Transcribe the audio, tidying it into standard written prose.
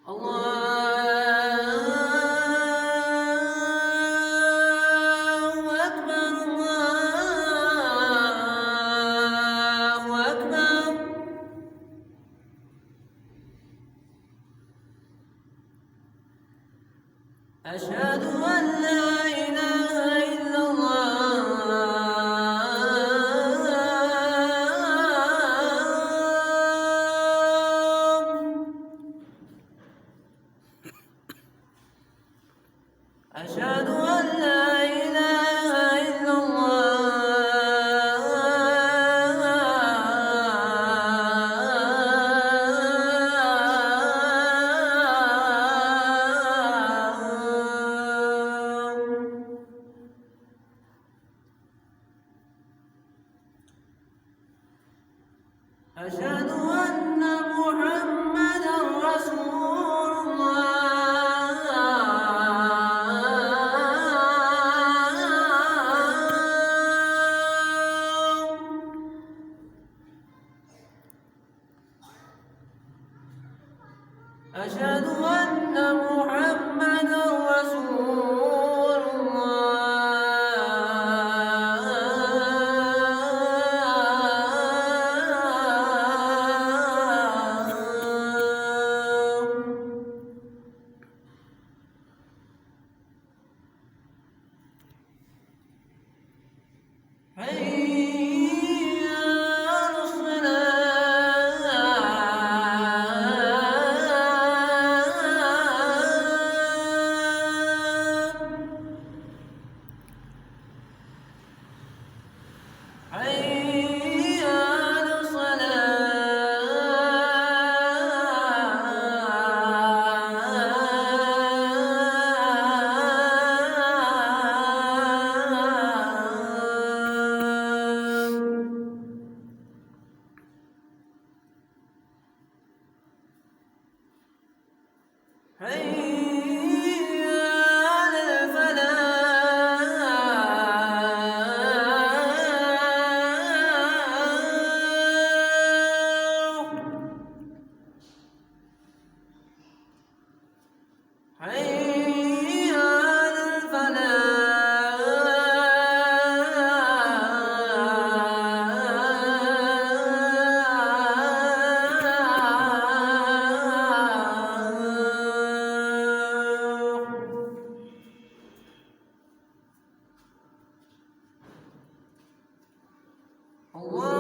الله أكبر الله أكبر. أشهد أن لا إله إلا الله. أشهد أن لا إله إلا الله. أشهد أن محمدًا رسول الله. أشهد أن محمدًا رسول الله. حي على الصلاة. حي على الصلاة. حي على الفلاح. حي على الفلاح. الله